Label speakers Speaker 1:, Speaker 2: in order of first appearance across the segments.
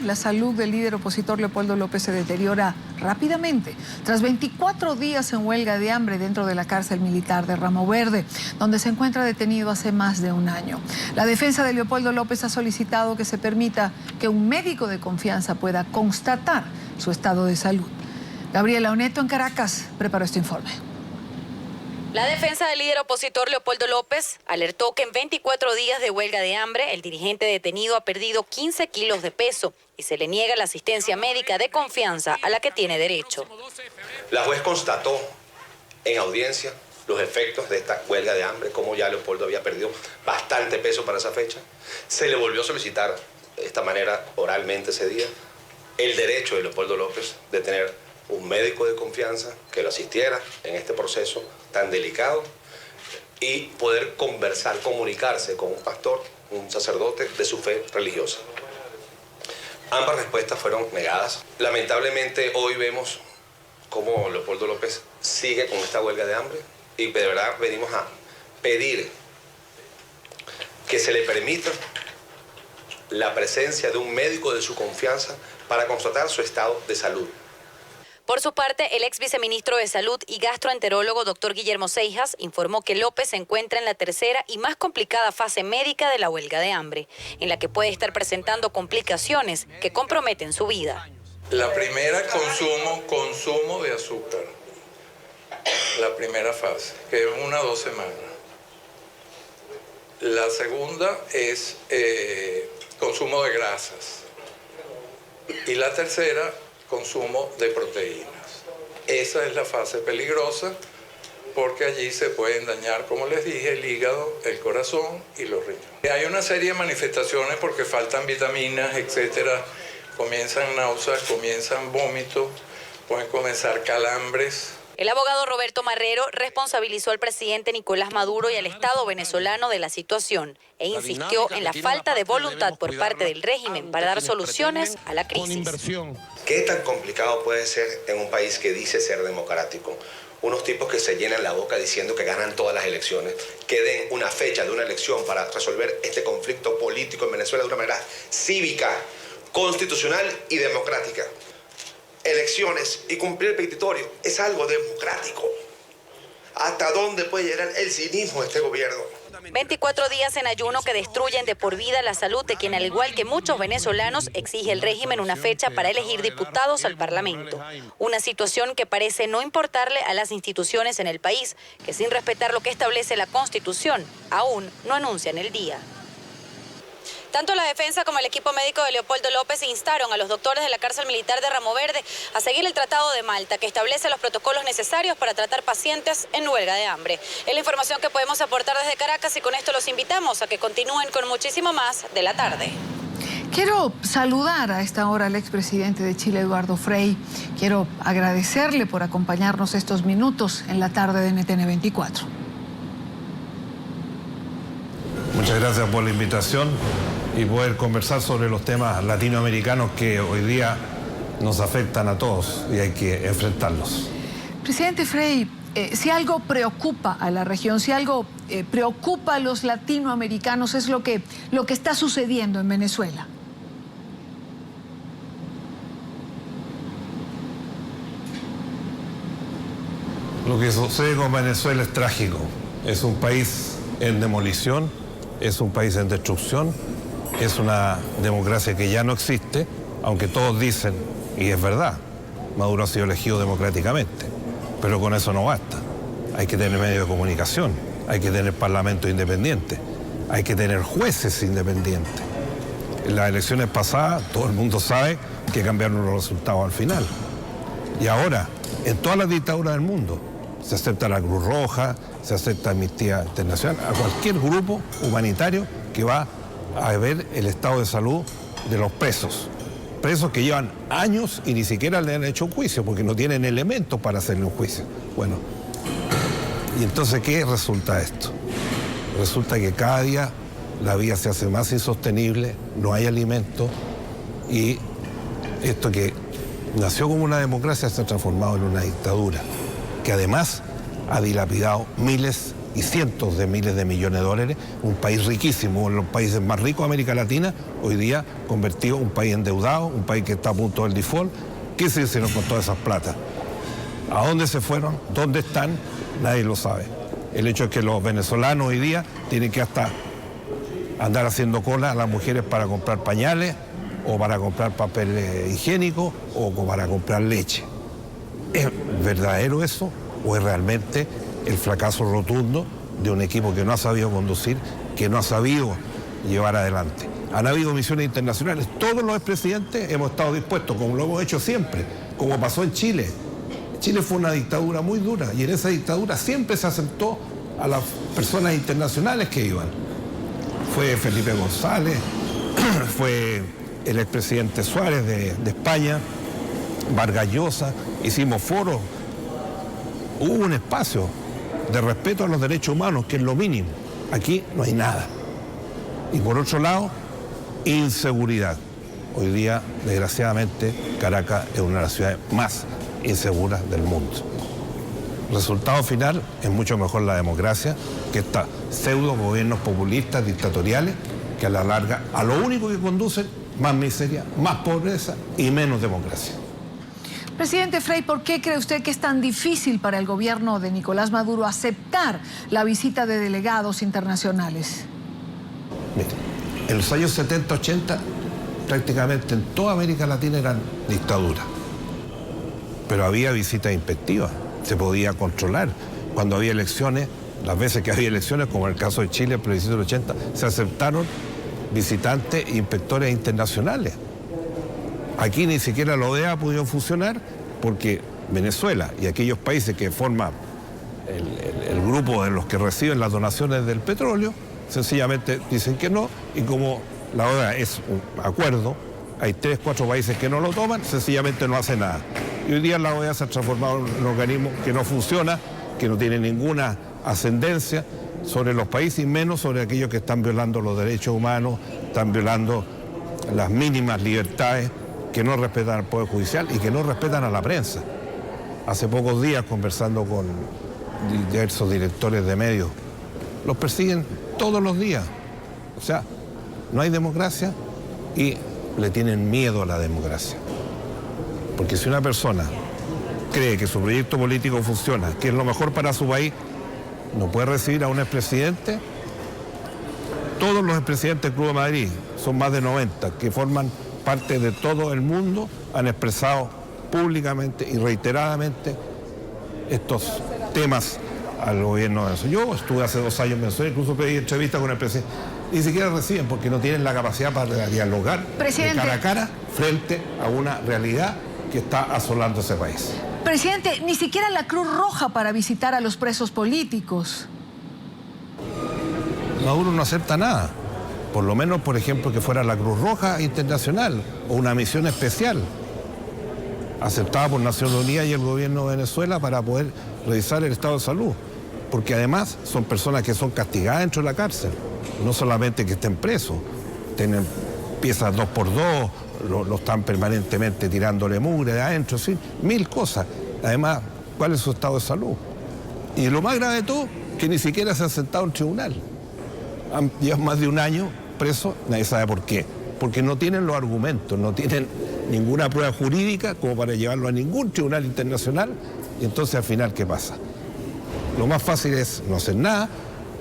Speaker 1: La salud del líder opositor Leopoldo López se deteriora rápidamente tras 24 días en huelga de hambre dentro de la cárcel militar de Ramo Verde, donde se encuentra detenido hace más de un año. La defensa de Leopoldo López ha solicitado que se permita que un médico de confianza pueda constatar su estado de salud. Gabriela Oneto en Caracas preparó este informe.
Speaker 2: La defensa del líder opositor Leopoldo López alertó que en 24 días de huelga de hambre, el dirigente detenido ha perdido 15 kilos de peso y se le niega la asistencia médica de confianza a la que tiene derecho.
Speaker 3: La juez constató en audiencia los efectos de esta huelga de hambre, como ya Leopoldo había perdido bastante peso para esa fecha. Se le volvió a solicitar de esta manera oralmente ese día el derecho de Leopoldo López de tener un médico de confianza que lo asistiera en este proceso tan delicado y poder conversar, comunicarse con un pastor, un sacerdote de su fe religiosa. Ambas respuestas fueron negadas. Lamentablemente hoy vemos cómo Leopoldo López sigue con esta huelga de hambre y de verdad venimos a pedir que se le permita la presencia de un médico de su confianza para constatar su estado de salud.
Speaker 2: Por su parte, el ex viceministro de Salud y gastroenterólogo doctor Guillermo Seijas informó que López se encuentra en la tercera y más complicada fase médica de la huelga de hambre, en la que puede estar presentando complicaciones que comprometen su vida.
Speaker 4: La primera, consumo de azúcar. La primera fase, que es 1 o 2 semanas. La segunda es consumo de grasas. Y la tercera, consumo de proteínas. Esa es la fase peligrosa porque allí se pueden dañar, como les dije, el hígado, el corazón y los riñones. Hay una serie de manifestaciones porque faltan vitaminas, etcétera. Comienzan náuseas, comienzan vómitos, pueden comenzar calambres.
Speaker 2: El abogado Roberto Marrero responsabilizó al presidente Nicolás Maduro y al Estado venezolano de la situación e insistió en la falta de voluntad por parte del régimen para dar soluciones a la crisis.
Speaker 3: ¿Qué tan complicado puede ser en un país que dice ser democrático? Unos tipos que se llenan la boca diciendo que ganan todas las elecciones, que den una fecha de una elección para resolver este conflicto político en Venezuela de una manera cívica, constitucional y democrática. Elecciones y cumplir el petitorio es algo democrático. ¿Hasta dónde puede llegar el cinismo de este gobierno?
Speaker 2: 24 días en ayuno que destruyen de por vida la salud de quien, al igual que muchos venezolanos, exige el régimen una fecha para elegir diputados al Parlamento. Una situación que parece no importarle a las instituciones en el país, que sin respetar lo que establece la Constitución, aún no anuncian el día. Tanto la defensa como el equipo médico de Leopoldo López instaron a los doctores de la cárcel militar de Ramo Verde a seguir el Tratado de Malta, que establece los protocolos necesarios para tratar pacientes en huelga de hambre. Es la información que podemos aportar desde Caracas y con esto los invitamos a que continúen con muchísimo más de la tarde.
Speaker 1: Quiero saludar a esta hora al expresidente de Chile, Eduardo Frei. Quiero agradecerle por acompañarnos estos minutos en la tarde de NTN 24.
Speaker 5: Muchas gracias por la invitación y poder conversar sobre los temas latinoamericanos que hoy día nos afectan a todos y hay que enfrentarlos.
Speaker 1: Presidente Frei, si algo preocupa a la región, si algo preocupa a los latinoamericanos es lo que está sucediendo en Venezuela.
Speaker 5: Lo que sucede con Venezuela es trágico. Es un país en demolición, es un país en destrucción, es una democracia que ya no existe, aunque todos dicen, y es verdad, Maduro ha sido elegido democráticamente, pero con eso no basta. Hay que tener medios de comunicación, hay que tener parlamento independiente, hay que tener jueces independientes. En las elecciones pasadas, todo el mundo sabe que cambiaron los resultados al final. Y ahora, en todas las dictaduras del mundo, se acepta la Cruz Roja, se acepta Amnistía Internacional, a cualquier grupo humanitario que va a ver el estado de salud de los presos. Presos que llevan años y ni siquiera le han hecho un juicio porque no tienen elementos para hacerle un juicio. Bueno, y entonces, ¿qué resulta esto? Resulta que cada día la vida se hace más insostenible, no hay alimento y esto que nació como una democracia se ha transformado en una dictadura que además ha dilapidado miles y cientos de miles de millones de dólares, un país riquísimo, uno de los países más ricos de América Latina, hoy día convertido en un país endeudado, un país que está a punto del default. ¿Qué se hicieron con todas esas plata? ¿A dónde se fueron? ¿Dónde están? Nadie lo sabe. El hecho es que los venezolanos hoy día tienen que hasta andar haciendo cola a las mujeres para comprar pañales, o para comprar papel higiénico, o para comprar leche. ¿Es verdadero eso o es realmente el fracaso rotundo de un equipo que no ha sabido conducir, que no ha sabido llevar adelante? Han habido misiones internacionales, todos los expresidentes hemos estado dispuestos, como lo hemos hecho siempre, como pasó en Chile. Chile fue una dictadura muy dura y en esa dictadura siempre se aceptó a las personas internacionales que iban. Fue Felipe González, fue el expresidente Suárez de España, Vargas Llosa, hicimos foros, hubo un espacio de respeto a los derechos humanos, que es lo mínimo. Aquí no hay nada. Y por otro lado, inseguridad. Hoy día, desgraciadamente, Caracas es una de las ciudades más inseguras del mundo. El resultado final es mucho mejor la democracia que estos pseudo gobiernos populistas, dictatoriales, que a la larga a lo único que conducen, más miseria, más pobreza y menos democracia.
Speaker 1: Presidente Frei, ¿por qué cree usted que es tan difícil para el gobierno de Nicolás Maduro aceptar la visita de delegados internacionales?
Speaker 5: Mire, en los años 70-80, prácticamente en toda América Latina eran dictaduras. Pero había visitas inspectivas, se podía controlar. Cuando había elecciones, las veces que había elecciones, como en el caso de Chile, el plebiscito del 80, se aceptaron visitantes e inspectores internacionales. Aquí ni siquiera la OEA ha podido funcionar porque Venezuela y aquellos países que forman el grupo de los que reciben las donaciones del petróleo, sencillamente dicen que no, y como la OEA es un acuerdo, hay 3, 4 países que no lo toman, sencillamente no hace nada. Y hoy día la OEA se ha transformado en un organismo que no funciona, que no tiene ninguna ascendencia sobre los países y menos sobre aquellos que están violando los derechos humanos, están violando las mínimas libertades, que no respetan al Poder Judicial y que no respetan a la prensa. Hace pocos días, conversando con diversos directores de medios, los persiguen todos los días. O sea, no hay democracia y le tienen miedo a la democracia. Porque si una persona cree que su proyecto político funciona, que es lo mejor para su país, no puede recibir a un expresidente. Todos los expresidentes del Club de Madrid, son más de 90, que forman parte de todo el mundo, han expresado públicamente y reiteradamente estos temas al gobierno de Venezuela. Yo estuve hace 2 años en Venezuela, incluso pedí entrevista con el presidente. Ni siquiera reciben porque no tienen la capacidad para dialogar de cara a cara frente a una realidad que está asolando ese país.
Speaker 1: Presidente, ni siquiera la Cruz Roja para visitar a los presos políticos.
Speaker 5: Maduro no acepta nada. Por lo menos, por ejemplo, que fuera la Cruz Roja Internacional o una misión especial aceptada por Naciones Unidas y el gobierno de Venezuela para poder revisar el estado de salud. Porque además son personas que son castigadas dentro de la cárcel. No solamente que estén presos, tienen piezas 2x2, lo están permanentemente tirándole mugre de adentro, ¿sí? 1000 cosas. Además, ¿cuál es su estado de salud? Y lo más grave de todo, que ni siquiera se han sentado en tribunal. Llevan más de 1 año presos, nadie sabe por qué. Porque no tienen los argumentos, no tienen ninguna prueba jurídica como para llevarlo a ningún tribunal internacional. Y entonces al final, ¿qué pasa? Lo más fácil es no hacer nada,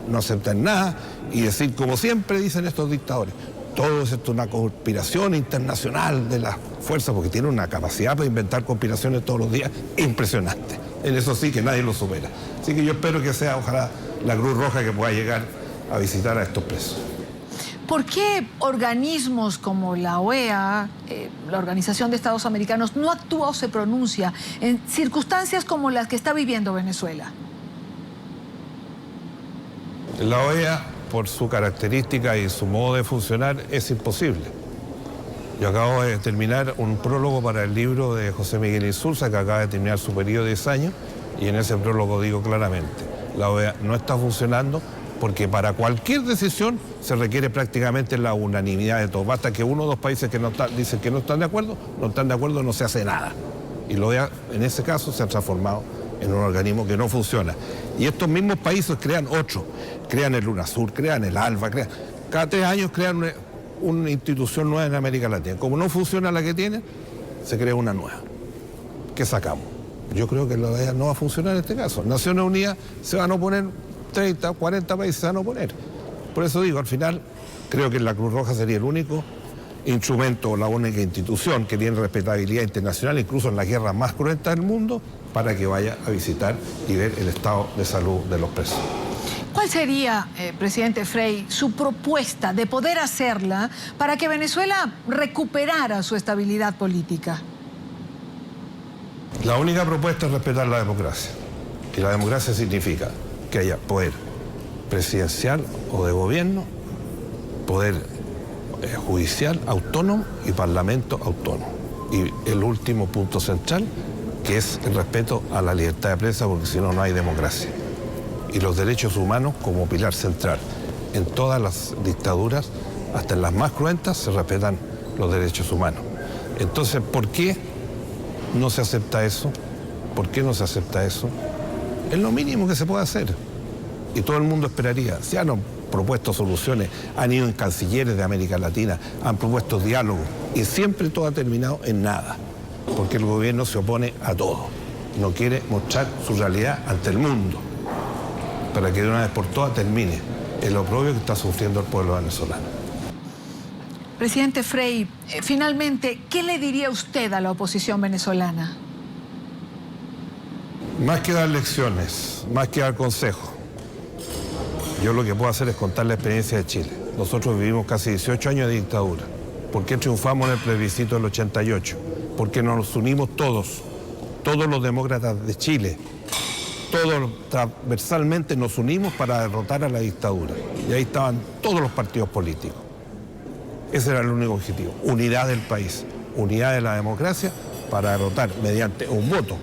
Speaker 5: no aceptar nada y decir, como siempre dicen estos dictadores, todo esto es una conspiración internacional de las fuerzas, porque tienen una capacidad para inventar conspiraciones todos los días impresionante. En eso sí que nadie lo supera. Así que yo espero que sea, ojalá, la Cruz Roja que pueda llegar a visitar a estos presos.
Speaker 1: ¿Por qué organismos como la OEA, la Organización de Estados Americanos, no actúa o se pronuncia en circunstancias como las que está viviendo Venezuela?
Speaker 5: La OEA, por su característica y su modo de funcionar, es imposible. Yo acabo de terminar un prólogo para el libro de José Miguel Insulza, que acaba de terminar su periodo de 10 años, y en ese prólogo digo claramente, la OEA no está funcionando porque para cualquier decisión se requiere prácticamente la unanimidad de todos. Basta que 1 o 2 países que dicen que no están de acuerdo, no se hace nada. Y la OEA, en ese caso, se ha transformado en un organismo que no funciona. Y estos mismos países crean otro, crean el UNASUR, crean el ALBA, cada 3 años crean una institución nueva en América Latina. Como no funciona la que tienen, se crea una nueva. ¿Qué sacamos? Yo creo que la no va a funcionar en este caso. Naciones Unidas se van a oponer, 30, 40 países se van a oponer. Por eso digo, al final, creo que la Cruz Roja sería el único instrumento o la única institución que tiene respetabilidad internacional, incluso en las guerras más cruentas del mundo, para que vaya a visitar y ver el estado de salud de los presos.
Speaker 1: ¿Cuál sería, presidente Frei, su propuesta de poder hacerla para que Venezuela recuperara su estabilidad política?
Speaker 5: La única propuesta es respetar la democracia. Y la democracia significa que haya poder presidencial o de gobierno, poder judicial autónomo y parlamento autónomo. Y el último punto central, que es el respeto a la libertad de prensa, porque si no, no hay democracia. Y los derechos humanos como pilar central. En todas las dictaduras, hasta en las más cruentas, se respetan los derechos humanos. Entonces, ¿por qué no se acepta eso? ¿Por qué no se acepta eso? Es lo mínimo que se puede hacer. Y todo el mundo esperaría. Se han propuesto soluciones, han ido en cancilleres de América Latina, han propuesto diálogo. Y siempre todo ha terminado en nada. Porque el gobierno se opone a todo. No quiere mostrar su realidad ante el mundo, para que de una vez por todas termine el oprobio que está sufriendo el pueblo venezolano.
Speaker 1: Presidente Frei, finalmente, ¿qué le diría usted a la oposición venezolana?
Speaker 5: Más que dar lecciones, más que dar consejos, yo lo que puedo hacer es contar la experiencia de Chile. Nosotros vivimos casi 18 años de dictadura. ¿Por qué triunfamos en el plebiscito del 88? Porque nos unimos todos los demócratas de Chile, todos transversalmente nos unimos para derrotar a la dictadura. Y ahí estaban todos los partidos políticos. Ese era el único objetivo, unidad del país, unidad de la democracia para derrotar mediante un voto,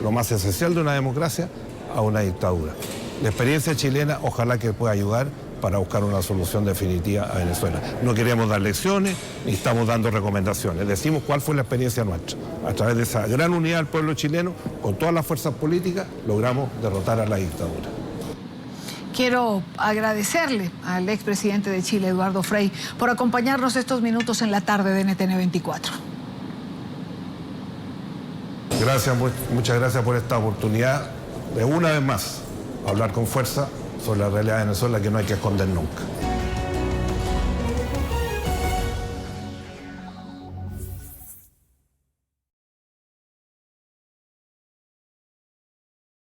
Speaker 5: lo más esencial de una democracia, a una dictadura. La experiencia chilena ojalá que pueda ayudar para buscar una solución definitiva a Venezuela. No queremos dar lecciones ni estamos dando recomendaciones. Decimos cuál fue la experiencia nuestra. A través de esa gran unidad del pueblo chileno, con todas las fuerzas políticas, logramos derrotar a la dictadura.
Speaker 1: Quiero agradecerle al expresidente de Chile, Eduardo Frei, por acompañarnos estos minutos en la tarde de NTN 24.
Speaker 5: Gracias, muchas gracias por esta oportunidad de una vez más hablar con fuerza sobre la realidad de Venezuela que no hay que esconder nunca.